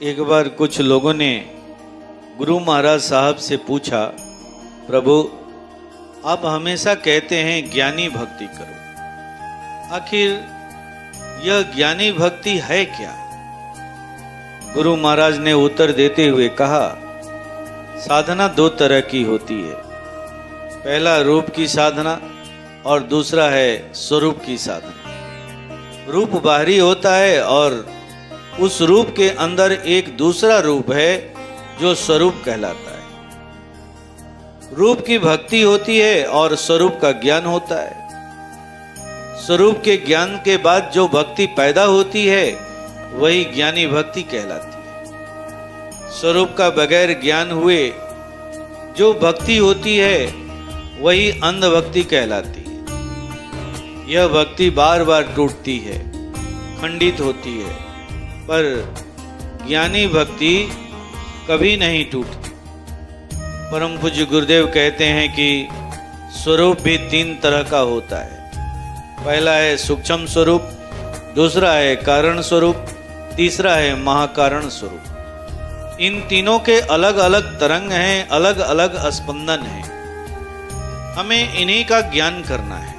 एक बार कुछ लोगों ने गुरु महाराज साहब से पूछा, प्रभु आप हमेशा कहते हैं ज्ञानी भक्ति करो, आखिर यह ज्ञानी भक्ति है क्या? गुरु महाराज ने उत्तर देते हुए कहा, साधना दो तरह की होती है। पहला रूप की साधना और दूसरा है स्वरूप की साधना। रूप बाहरी होता है और उस रूप के अंदर एक दूसरा रूप है जो स्वरूप कहलाता है। रूप की भक्ति होती है और स्वरूप का ज्ञान होता है। स्वरूप के ज्ञान के बाद जो भक्ति पैदा होती है वही ज्ञानी भक्ति कहलाती है। स्वरूप का बगैर ज्ञान हुए जो भक्ति होती है वही अंध भक्ति कहलाती है। यह भक्ति बार बार टूटती है, खंडित होती है, पर ज्ञानी भक्ति कभी नहीं टूटती। परम पूज्य गुरुदेव कहते हैं कि स्वरूप भी तीन तरह का होता है। पहला है सूक्ष्म स्वरूप, दूसरा है कारण स्वरूप, तीसरा है महाकारण स्वरूप। इन तीनों के अलग अलग तरंग हैं, अलग अलग स्पंदन हैं। हमें इन्हीं का ज्ञान करना है।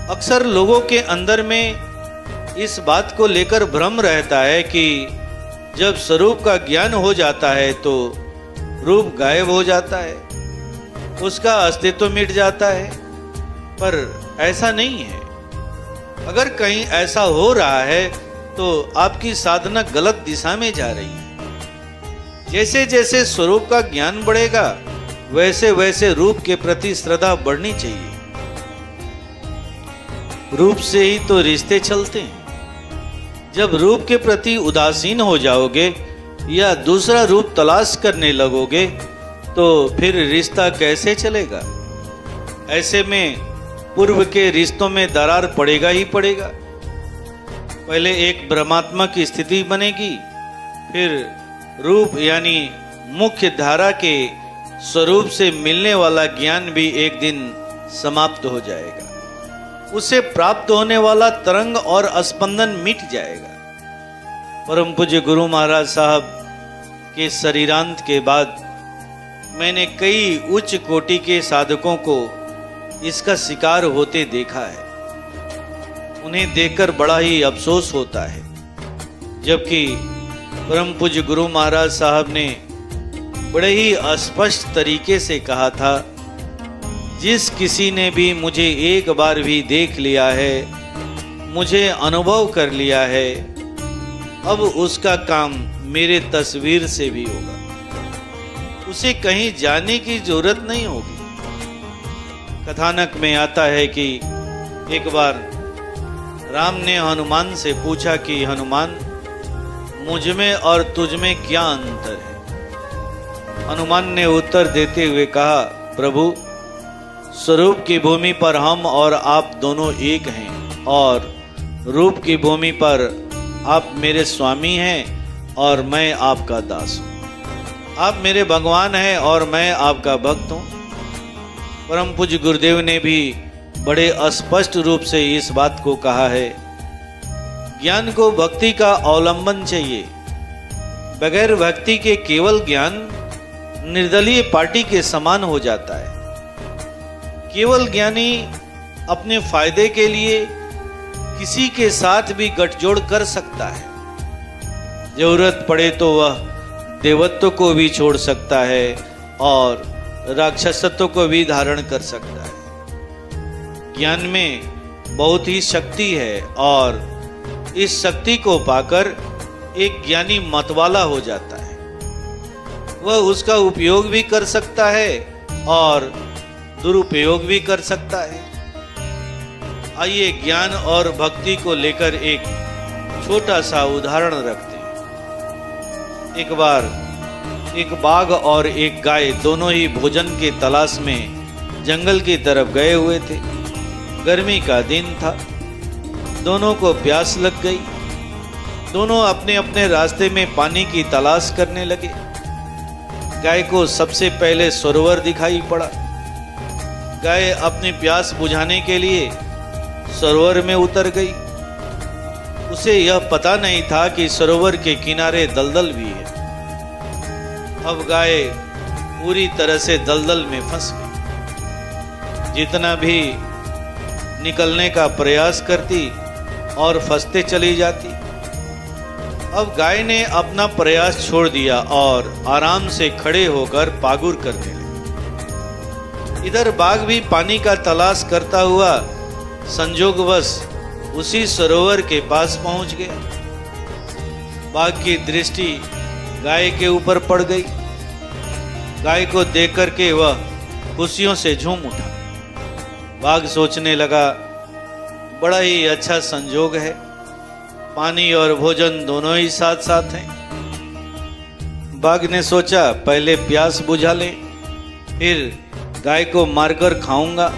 अक्सर लोगों के अंदर में इस बात को लेकर भ्रम रहता है कि जब स्वरूप का ज्ञान हो जाता है तो रूप गायब हो जाता है, उसका अस्तित्व मिट जाता है, पर ऐसा नहीं है। अगर कहीं ऐसा हो रहा है तो आपकी साधना गलत दिशा में जा रही है। जैसे जैसे स्वरूप का ज्ञान बढ़ेगा वैसे वैसे रूप के प्रति श्रद्धा बढ़नी चाहिए। रूप से ही तो रिश्ते चलते हैं। जब रूप के प्रति उदासीन हो जाओगे या दूसरा रूप तलाश करने लगोगे तो फिर रिश्ता कैसे चलेगा? ऐसे में पूर्व के रिश्तों में दरार पड़ेगा ही पड़ेगा। पहले एक भ्रमात्मक स्थिति बनेगी, फिर रूप यानी मुख्य धारा के स्वरूप से मिलने वाला ज्ञान भी एक दिन समाप्त हो जाएगा। उसे प्राप्त होने वाला तरंग और स्पंदन मिट जाएगा। परम पूज्य गुरु महाराज साहब के शरीरांत के बाद मैंने कई उच्च कोटि के साधकों को इसका शिकार होते देखा है। उन्हें देखकर बड़ा ही अफसोस होता है, जबकि परम पूज्य गुरु महाराज साहब ने बड़े ही स्पष्ट तरीके से कहा था, जिस किसी ने भी मुझे एक बार भी देख लिया है, मुझे अनुभव कर लिया है, अब उसका काम मेरे तस्वीर से भी होगा। उसे कहीं जाने की जरूरत नहीं होगी। कथानक में आता है कि एक बार राम ने हनुमान से पूछा कि हनुमान, मुझ में और तुझ में क्या अंतर है? हनुमान ने उत्तर देते हुए कहा, प्रभु स्वरूप की भूमि पर हम और आप दोनों एक हैं, और रूप की भूमि पर आप मेरे स्वामी हैं और मैं आपका दास हूँ। आप मेरे भगवान हैं और मैं आपका भक्त हूँ। परम पूज्य गुरुदेव ने भी बड़े स्पष्ट रूप से इस बात को कहा है, ज्ञान को भक्ति का अवलंबन चाहिए। बगैर भक्ति के केवल ज्ञान निर्दलीय पार्टी के समान हो जाता है। केवल ज्ञानी अपने फायदे के लिए किसी के साथ भी गठजोड़ कर सकता है। जरूरत पड़े तो वह देवत्व को भी छोड़ सकता है और राक्षसत्व को भी धारण कर सकता है। ज्ञान में बहुत ही शक्ति है और इस शक्ति को पाकर एक ज्ञानी मतवाला हो जाता है। वह उसका उपयोग भी कर सकता है और दुरुपयोग भी कर सकता है। आइए ज्ञान और भक्ति को लेकर एक छोटा सा उदाहरण रखते हैं। एक बार एक बाघ और एक गाय दोनों ही भोजन के तलाश में जंगल की तरफ गए हुए थे। गर्मी का दिन था, दोनों को प्यास लग गई। दोनों अपने अपने रास्ते में पानी की तलाश करने लगे। गाय को सबसे पहले सरोवर दिखाई पड़ा। गाय अपनी प्यास बुझाने के लिए सरोवर में उतर गई। उसे यह पता नहीं था कि सरोवर के किनारे दलदल भी है। अब गाय पूरी तरह से दलदल में फंस गई। जितना भी निकलने का प्रयास करती और फंसते चली जाती। अब गाय ने अपना प्रयास छोड़ दिया और आराम से खड़े होकर पागुर करने लगी। इधर बाघ भी पानी का तलाश करता हुआ संजोगवश उसी सरोवर के पास पहुंच गया। बाघ की दृष्टि गाय के ऊपर पड़ गई। गाय को देख करके वह खुशियों से झूम उठा। बाघ सोचने लगा, बड़ा ही अच्छा संजोग है, पानी और भोजन दोनों ही साथ साथ हैं। बाघ ने सोचा, पहले प्यास बुझा ले, फिर गाय को मारकर खाऊंगा।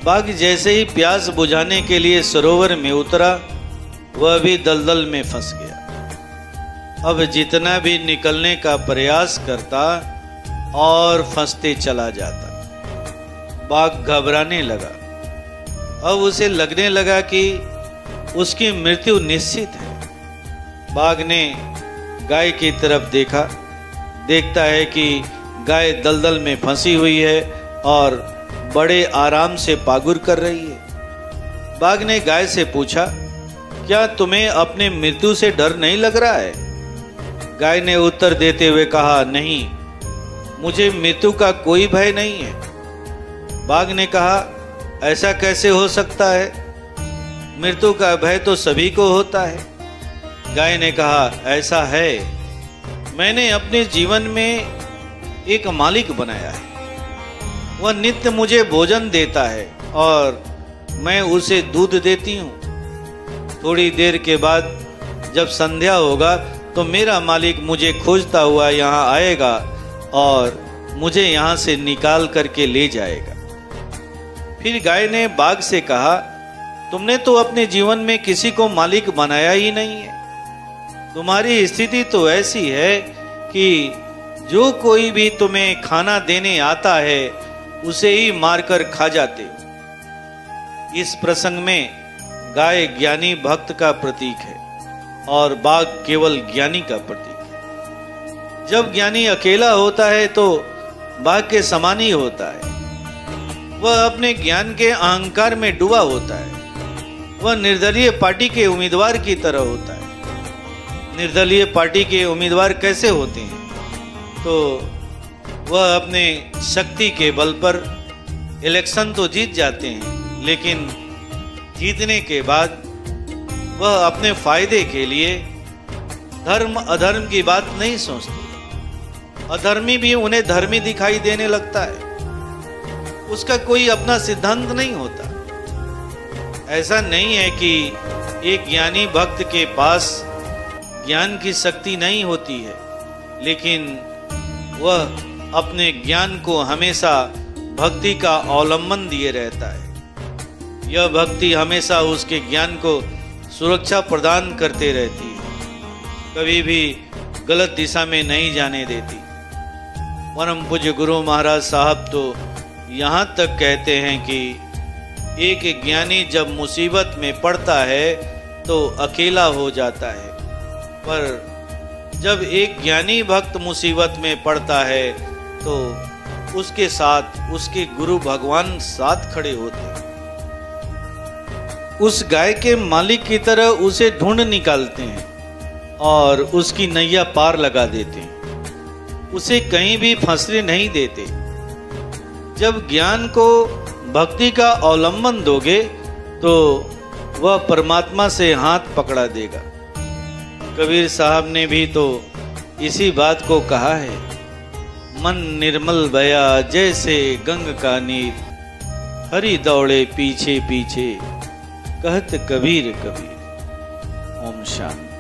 बाघ जैसे ही प्यास बुझाने के लिए सरोवर में उतरा, वह भी दलदल में फंस गया। अब जितना भी निकलने का प्रयास करता और फंसते चला जाता। बाघ घबराने लगा। अब उसे लगने लगा कि उसकी मृत्यु निश्चित है। बाघ ने गाय की तरफ देखा। देखता है कि गाय दलदल में फंसी हुई है और बड़े आराम से पागुर कर रही है। बाघ ने गाय से पूछा, क्या तुम्हें अपने मृत्यु से डर नहीं लग रहा है? गाय ने उत्तर देते हुए कहा, नहीं, मुझे मृत्यु का कोई भय नहीं है। बाघ ने कहा, ऐसा कैसे हो सकता है? मृत्यु का भय तो सभी को होता है। गाय ने कहा, ऐसा है, मैंने अपने जीवन में एक मालिक बनाया है। वह नित्य मुझे भोजन देता है और मैं उसे दूध देती हूँ। थोड़ी देर के बाद जब संध्या होगा तो मेरा मालिक मुझे खोजता हुआ यहाँ आएगा और मुझे यहाँ से निकाल करके ले जाएगा। फिर गाय ने बाघ से कहा, तुमने तो अपने जीवन में किसी को मालिक बनाया ही नहीं है। तुम्हारी स्थिति तो ऐसी है कि जो कोई भी तुम्हें खाना देने आता है उसे ही मारकर खा जाते हो। इस प्रसंग में गाय ज्ञानी भक्त का प्रतीक है और बाघ केवल ज्ञानी का प्रतीक है। जब ज्ञानी अकेला होता है तो बाघ के समान ही होता है। वह अपने ज्ञान के अहंकार में डूबा होता है। वह निर्दलीय पार्टी के उम्मीदवार की तरह होता है। निर्दलीय पार्टी के उम्मीदवार कैसे होते हैं? तो वह अपने शक्ति के बल पर इलेक्शन तो जीत जाते हैं, लेकिन जीतने के बाद वह अपने फायदे के लिए धर्म अधर्म की बात नहीं सोचते। अधर्मी भी उन्हें धर्मी दिखाई देने लगता है। उसका कोई अपना सिद्धांत नहीं होता। ऐसा नहीं है कि एक ज्ञानी भक्त के पास ज्ञान की शक्ति नहीं होती है, लेकिन वह अपने ज्ञान को हमेशा भक्ति का अवलंबन दिए रहता है। यह भक्ति हमेशा उसके ज्ञान को सुरक्षा प्रदान करते रहती है, कभी भी गलत दिशा में नहीं जाने देती। परम पूज्य गुरु महाराज साहब तो यहाँ तक कहते हैं कि एक ज्ञानी जब मुसीबत में पड़ता है तो अकेला हो जाता है, पर जब एक ज्ञानी भक्त मुसीबत में पड़ता है तो उसके साथ उसके गुरु भगवान साथ खड़े होते हैं। उस गाय के मालिक की तरह उसे ढूंढ निकालते हैं और उसकी नैया पार लगा देते हैं। उसे कहीं भी फंसने नहीं देते। जब ज्ञान को भक्ति का अवलंबन दोगे तो वह परमात्मा से हाथ पकड़ा देगा। कबीर साहब ने भी तो इसी बात को कहा है, मन निर्मल भया जैसे गंग का नीर, हरि दौड़े पीछे पीछे कहत कबीर कबीर। ओम शांति।